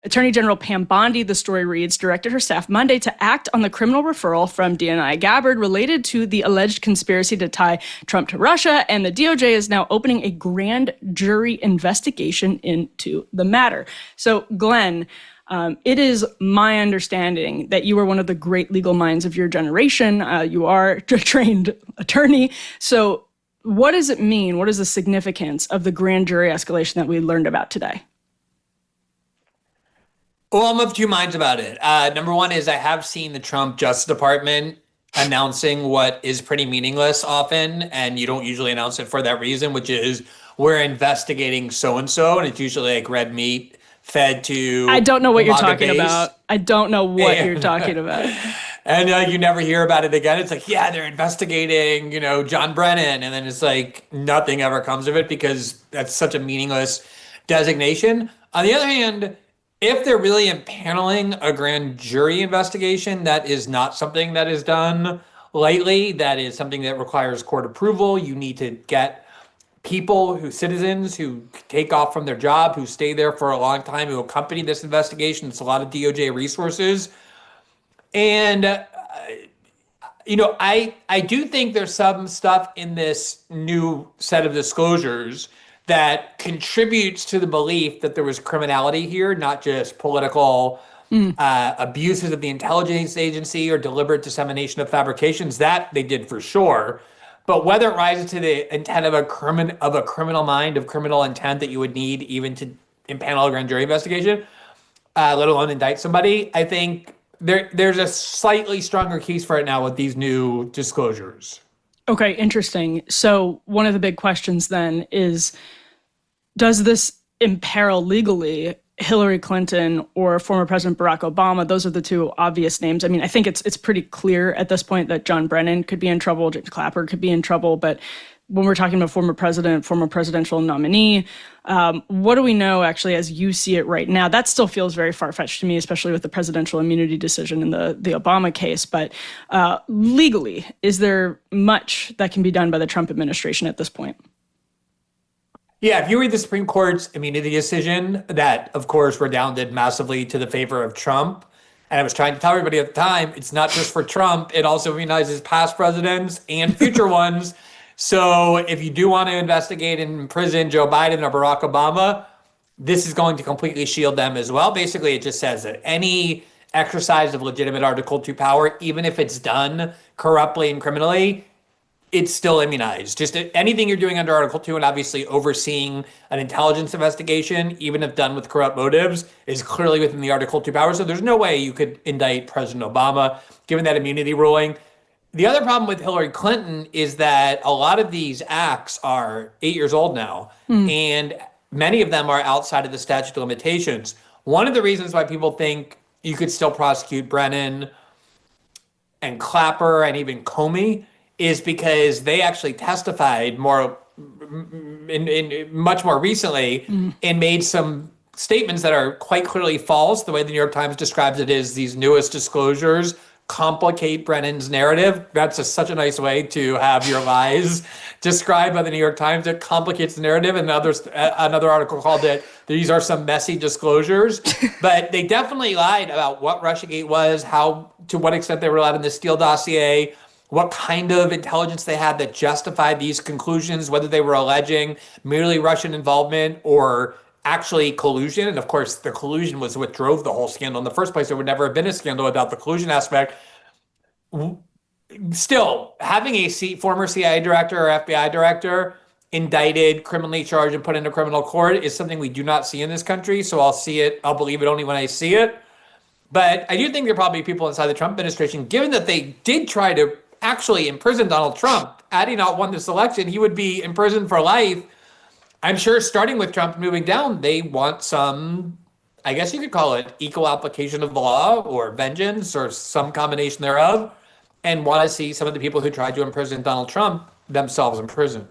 Attorney General Pam Bondi, the story reads, directed her staff Monday to act on the criminal referral from DNI Gabbard related to the alleged conspiracy to tie Trump to Russia, and the DOJ is now opening a grand jury investigation into the matter. So, Glenn, it is my understanding that you are one of the great legal minds of your generation. You are a trained attorney. So what does it mean? What is the significance of the grand jury escalation that we learned about today? Well, I'm of two minds about it. Number one is I have seen the Trump Justice Department announcing what is pretty meaningless often, and you don't usually announce it for that reason, which is we're investigating so-and-so, and it's usually like red meat fed to I don't know what you're talking base. about. I don't know what you're talking about. And you never hear about it again. It's like, yeah, they're investigating, John Brennan. And then it's like nothing ever comes of it because that's such a meaningless designation. On the other hand, if they're really impaneling a grand jury investigation, that is not something that is done lightly. That is something that requires court approval. You need to get citizens who take off from their job, who stay there for a long time, who accompany this investigation. It's a lot of DOJ resources. And, I do think there's some stuff in this new set of disclosures that contributes to the belief that there was criminality here, not just political abuses of the intelligence agency or deliberate dissemination of fabrications. That they did for sure. But whether it rises to the intent of a criminal mind, of criminal intent that you would need even to impanel a grand jury investigation, let alone indict somebody, I think there's a slightly stronger case for it now with these new disclosures. Okay, interesting. So one of the big questions then is, does this imperil legally Hillary Clinton or former President Barack Obama? Those are the two obvious names. I mean, I think it's pretty clear at this point that John Brennan could be in trouble, James Clapper could be in trouble, but when we're talking about former president, former presidential nominee, what do we know actually as you see it right now? That still feels very far-fetched to me, especially with the presidential immunity decision in the Obama case. But legally, is there much that can be done by the Trump administration at this point? Yeah, if you read the Supreme Court's immunity decision, that, of course, redounded massively to the favor of Trump. And I was trying to tell everybody at the time, it's not just for Trump. It also immunizes past presidents and future ones. So if you do want to investigate and imprison Joe Biden or Barack Obama, this is going to completely shield them as well. Basically, it just says that any exercise of legitimate Article 2 power, even if it's done corruptly and criminally, it's still immunized. Just anything you're doing under Article 2 and obviously overseeing an intelligence investigation, even if done with corrupt motives, is clearly within the Article 2 power. So there's no way you could indict President Obama, given that immunity ruling. The other problem with Hillary Clinton is that a lot of these acts are 8 years old now, and many of them are outside of the statute of limitations. One of the reasons why people think you could still prosecute Brennan and Clapper and even Comey is because they actually testified much more recently and made some statements that are quite clearly false. The way the New York Times describes it is these newest disclosures complicate Brennan's narrative. That's such a nice way to have your lies described by the New York Times. It complicates the narrative. And another article called it, these are some messy disclosures. But they definitely lied about what Russiagate was, to what extent they were allowed in the Steele dossier, what kind of intelligence they had that justified these conclusions, whether they were alleging merely Russian involvement or actually collusion. And of course, the collusion was what drove the whole scandal in the first place. There would never have been a scandal without the collusion aspect. Still, having a former CIA director or FBI director indicted, criminally charged, and put into criminal court is something we do not see in this country. So I'll believe it only when I see it. But I do think there are probably people inside the Trump administration, given that they did try to actually imprison Donald Trump, had he not won this election, he would be imprisoned for life. I'm sure starting with Trump and moving down, they want some, I guess you could call it equal application of the law or vengeance or some combination thereof, and want to see some of the people who tried to imprison Donald Trump themselves imprisoned.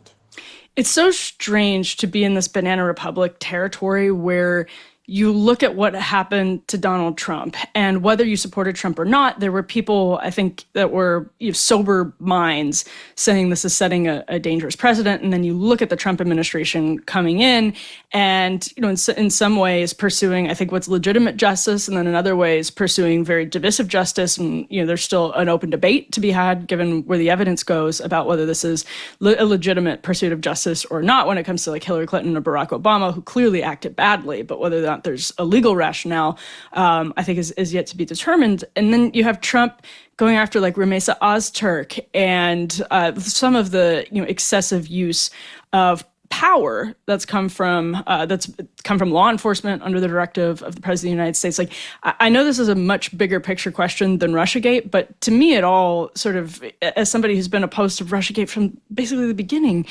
It's so strange to be in this banana republic territory where you look at what happened to Donald Trump, and whether you supported Trump or not, there were people, I think, that were sober minds saying this is setting a dangerous precedent. And then you look at the Trump administration coming in and, in some ways pursuing, I think, what's legitimate justice, and then in other ways pursuing very divisive justice. And, there's still an open debate to be had, given where the evidence goes, about whether this is a legitimate pursuit of justice or not when it comes to like Hillary Clinton or Barack Obama, who clearly acted badly, but whether that there's a legal rationale, I think is yet to be determined. And then you have Trump going after like Ramesa Ozturk and some of the excessive use of power that's come from law enforcement under the directive of the President of the United States. Like, I know this is a much bigger picture question than Russiagate, but to me it all sort of, as somebody who's been opposed to Russiagate from basically the beginning,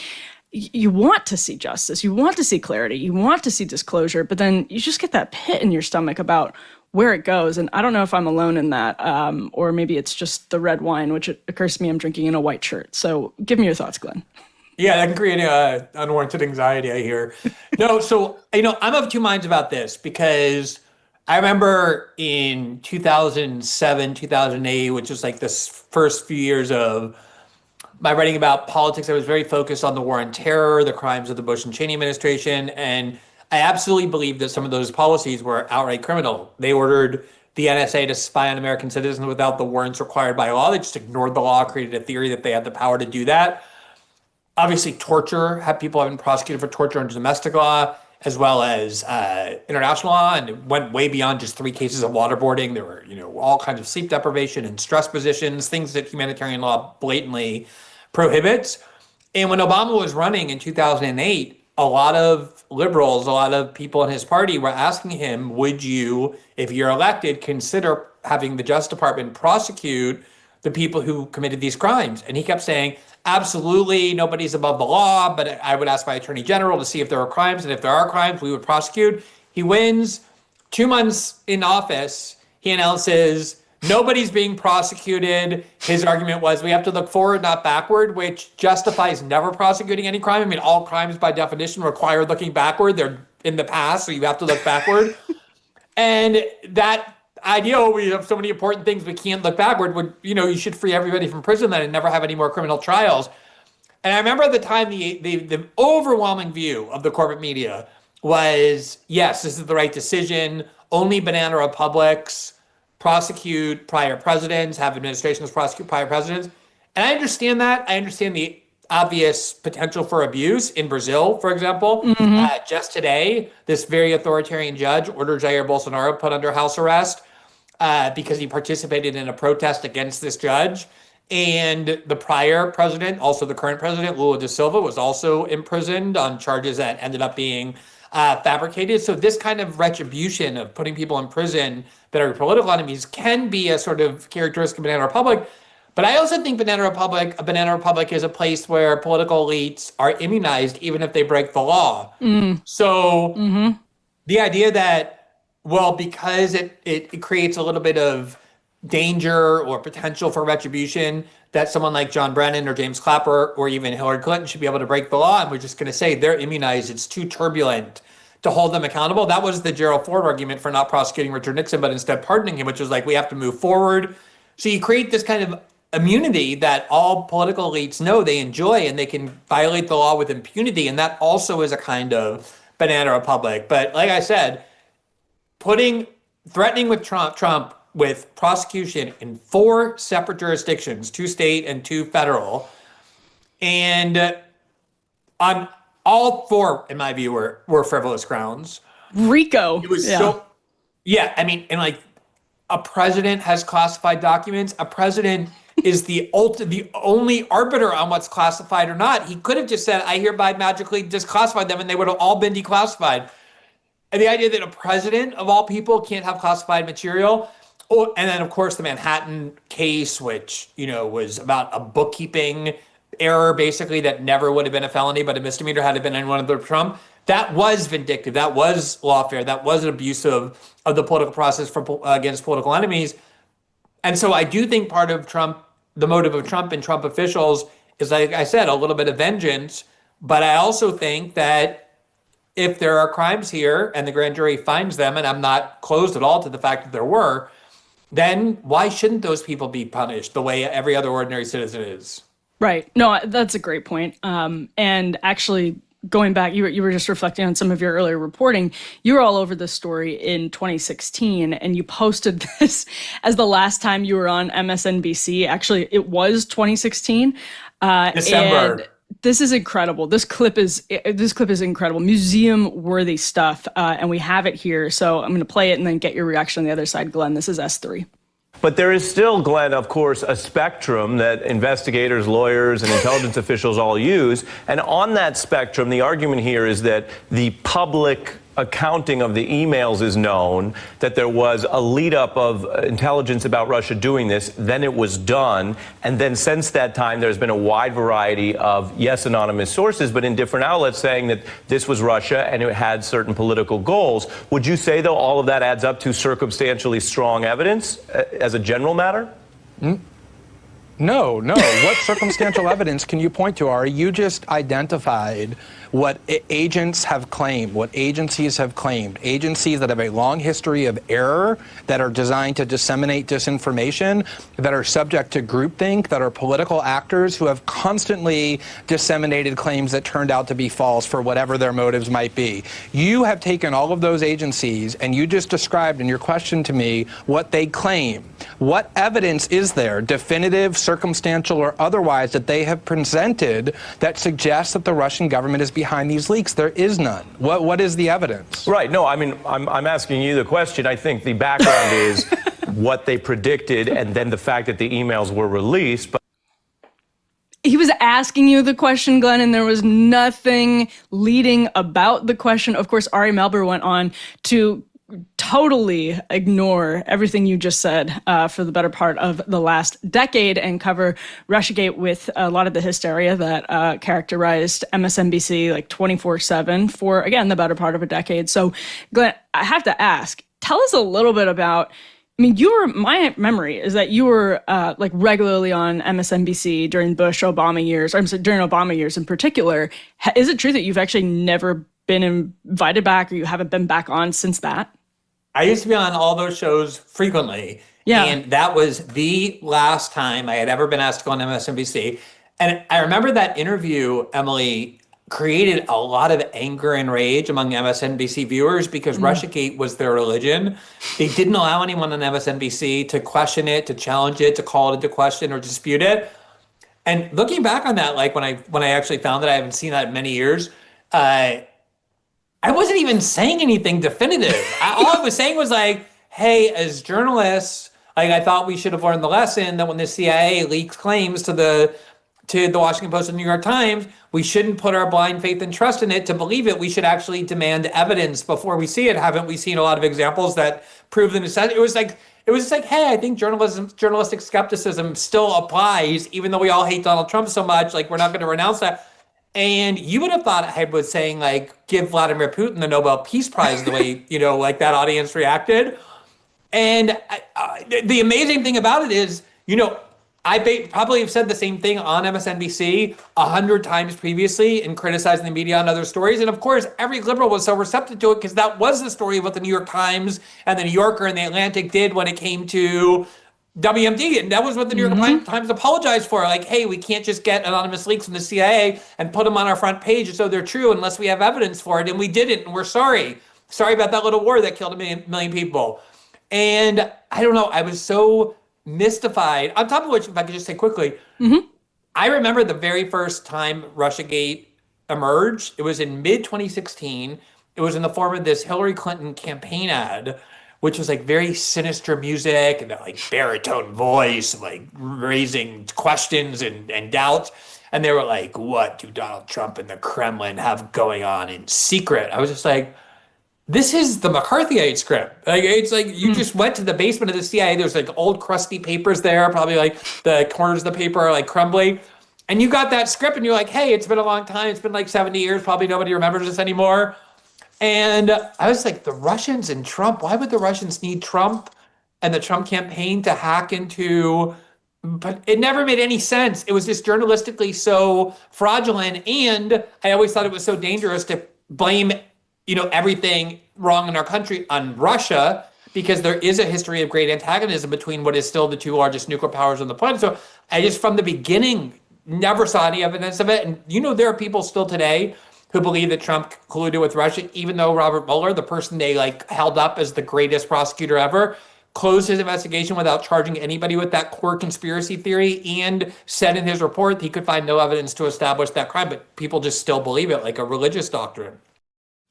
you want to see justice, you want to see clarity, you want to see disclosure, but then you just get that pit in your stomach about where it goes. And I don't know if I'm alone in that, or maybe it's just the red wine, which it occurs to me I'm drinking in a white shirt. So give me your thoughts, Glenn. Yeah, that can create unwarranted anxiety, I hear. No, so, I'm of two minds about this, because I remember in 2007, 2008, which was like the first few years of my writing about politics, I was very focused on the war on terror, the crimes of the Bush and Cheney administration. And I absolutely believe that some of those policies were outright criminal. They ordered the NSA to spy on American citizens without the warrants required by law. They just ignored the law, created a theory that they had the power to do that. Obviously, torture, people have been prosecuted for torture under domestic law, as well as international law, and it went way beyond just 3 cases of waterboarding. There were, all kinds of sleep deprivation and stress positions, things that humanitarian law blatantly prohibits. And when Obama was running in 2008, a lot of liberals, a lot of people in his party were asking him, would you, if you're elected, consider having the Justice Department prosecute the people who committed these crimes? And he kept saying, absolutely, nobody's above the law, but I would ask my attorney general to see if there are crimes, and if there are crimes, we would prosecute. He wins. 2 months in office, he announces nobody's being prosecuted. His argument was we have to look forward, not backward, which justifies never prosecuting any crime. I mean, all crimes by definition require looking backward. They're in the past, so you have to look backward. And that idea, we have so many important things we can't look backward, would, you should free everybody from prison then and never have any more criminal trials. And I remember at the time, the overwhelming view of the corporate media was, yes, this is the right decision. Only banana republics prosecute prior presidents, have administrations prosecute prior presidents. And I understand that. I understand the obvious potential for abuse in Brazil, for example. Just today, this very authoritarian judge ordered Jair Bolsonaro put under house arrest because he participated in a protest against this judge. And the prior president, also the current president, Lula da Silva, was also imprisoned on charges that ended up being fabricated. So this kind of retribution of putting people in prison that are political enemies can be a sort of characteristic of Banana Republic. But I also think a Banana Republic is a place where political elites are immunized even if they break the law. So the idea that, well, because it creates a little bit of danger or potential for retribution, that someone like John Brennan or James Clapper or even Hillary Clinton should be able to break the law, and we're just going to say they're immunized, it's too turbulent to hold them accountable. That was the Gerald Ford argument for not prosecuting Richard Nixon, but instead pardoning him, which was like, we have to move forward. So you create this kind of immunity that all political elites know they enjoy, and they can violate the law with impunity. And that also is a kind of Banana Republic. But like I said, threatening with Trump with prosecution in 4 separate jurisdictions, 2 state and 2 federal, and on all 4, in my view, were frivolous grounds. RICO. It was I mean, and like, a president has classified documents. A president is the only arbiter on what's classified or not. He could have just said, I hereby magically disclassified them, and they would have all been declassified. And the idea that a president of all people can't have classified material. Oh, and then, of course, the Manhattan case, which, was about a bookkeeping error, basically, that never would have been a felony, but a misdemeanor had it been anyone under Trump. That was vindictive. That was lawfare. That was an abuse of the political process against political enemies. And so I do think part of the motive of Trump and Trump officials is, like I said, a little bit of vengeance. But I also think that if there are crimes here and the grand jury finds them, and I'm not closed at all to the fact that there were, then why shouldn't those people be punished the way every other ordinary citizen is? Right. No, that's a great point. And actually, going back, you were just reflecting on some of your earlier reporting. You were all over this story in 2016, and you posted this as the last time you were on MSNBC. Actually, it was 2016. December. And this is incredible. This clip is incredible, museum-worthy stuff, and we have it here. So I'm going to play it and then get your reaction on the other side, Glenn. This is S3. But there is still, Glenn, of course, a spectrum that investigators, lawyers, and intelligence officials all use. And on that spectrum, the argument here is that the public accounting of the emails is known, that there was a lead up of intelligence about Russia doing this, then it was done, and then since that time there's been a wide variety of, yes, anonymous sources, but in different outlets saying that this was Russia and it had certain political goals. Would you say, though, all of that adds up to circumstantially strong evidence as a general matter? No. What circumstantial evidence can you point to, Ari? You just identified what agents have claimed, what agencies have claimed, agencies that have a long history of error, that are designed to disseminate disinformation, that are subject to groupthink, that are political actors who have constantly disseminated claims that turned out to be false for whatever their motives might be. You have taken all of those agencies and you just described in your question to me what they claim. What evidence is there, definitive, circumstantial, or otherwise, that they have presented that suggests that the Russian government is behind these leaks? There is none. What is the evidence? Right. No, I mean, I'm asking you the question. I think the background is what they predicted and then the fact that the emails were released. But he was asking you the question, Glenn, and there was nothing leading about the question. Of course, Ari Melber went on to totally ignore everything you just said for the better part of the last decade and cover Russiagate with a lot of the hysteria that characterized MSNBC like 24/7 for, again, the better part of a decade. So, Glenn, I have to ask, tell us a little bit about, I mean, my memory is that you were like regularly on MSNBC during Bush-Obama years, or I'm sorry, during Obama years in particular. Is it true that you've actually never been invited back, or you haven't been back on since that? I used to be on all those shows frequently. Yeah. And that was the last time I had ever been asked to go on MSNBC. And I remember that interview, Emily, created a lot of anger and rage among MSNBC viewers because Russiagate was their religion. They didn't allow anyone on MSNBC to question it, to challenge it, to call it into question or dispute it. And looking back on that, like when I actually found that, I haven't seen that in many years, I wasn't even saying anything definitive. All I was saying was like, hey, as journalists, like I thought we should have learned the lesson that when the CIA leaks claims to the Washington Post and New York Times, we shouldn't put our blind faith and trust in it to believe it. We should actually demand evidence before we see it. Haven't we seen a lot of examples that prove the necessity? It was just like, hey, I think journalistic skepticism still applies, even though we all hate Donald Trump so much. Like, we're not going to renounce that. And you would have thought I was saying, like, give Vladimir Putin the Nobel Peace Prize the way, like that audience reacted. And the amazing thing about it is, I probably have said the same thing on MSNBC 100 times previously in criticizing the media on other stories. And of course, every liberal was so receptive to it because that was the story of what the New York Times and the New Yorker and the Atlantic did when it came to WMD, and that was what the New York Times apologized for. Like, hey, we can't just get anonymous leaks from the CIA and put them on our front page as though they're true unless we have evidence for it, and we didn't, and we're sorry. Sorry about that little war that killed a million people. And I don't know, I was so mystified. On top of which, if I could just say quickly, I remember the very first time Russiagate emerged. It was in mid-2016. It was in the form of this Hillary Clinton campaign ad, which was like very sinister music and that like baritone voice, like raising questions and doubts. And they were like, what do Donald Trump and the Kremlin have going on in secret? I was just like, this is the McCarthyite script. Like, it's like you just went to the basement of the CIA. There's like old crusty papers there, probably like the corners of the paper are like crumbly. And you got that script and you're like, hey, it's been a long time. It's been like 70 years. Probably nobody remembers this anymore. And I was like, the Russians and Trump, why would the Russians need Trump and the Trump campaign to hack into? But it never made any sense. It was just journalistically so fraudulent. And I always thought it was so dangerous to blame everything wrong in our country on Russia, because there is a history of great antagonism between what is still the two largest nuclear powers on the planet. So I just, from the beginning, never saw any evidence of it. And, there are people still today who believe that Trump colluded with Russia, even though Robert Mueller, the person they held up as the greatest prosecutor ever, closed his investigation without charging anybody with that core conspiracy theory, and said in his report he could find no evidence to establish that crime, but people just still believe it like a religious doctrine.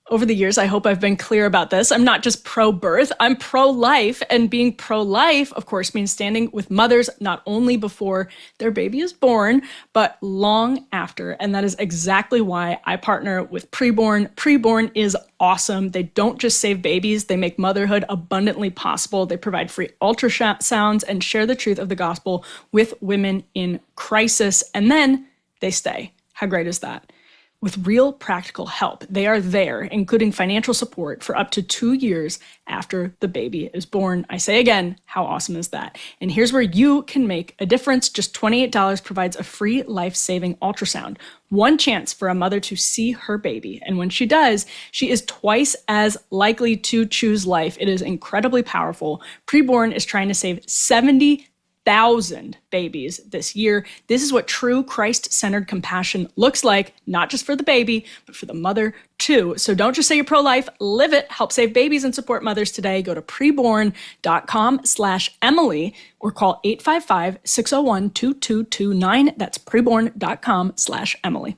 Over the years, I hope I've been clear about this. I'm not just pro-birth, I'm pro-life. And being pro-life, of course, means standing with mothers not only before their baby is born, but long after. And that is exactly why I partner with Preborn. Preborn is awesome. They don't just save babies, they make motherhood abundantly possible. They provide free ultrasounds and share the truth of the gospel with women in crisis. And then they stay. How great is that? With real practical help. They are there, including financial support for up to 2 years after the baby is born. I say again, how awesome is that? And here's where you can make a difference. Just $28 provides a free life-saving ultrasound. One chance for a mother to see her baby. And when she does, she is twice as likely to choose life. It is incredibly powerful. Preborn is trying to save 70,000 babies this year. This is what true Christ-centered compassion looks like, not just for the baby, but for the mother too. So don't just say you're pro-life, live it. Help save babies and support mothers today. Go to preborn.com/Emily or call 855-601-2229. That's preborn.com/Emily.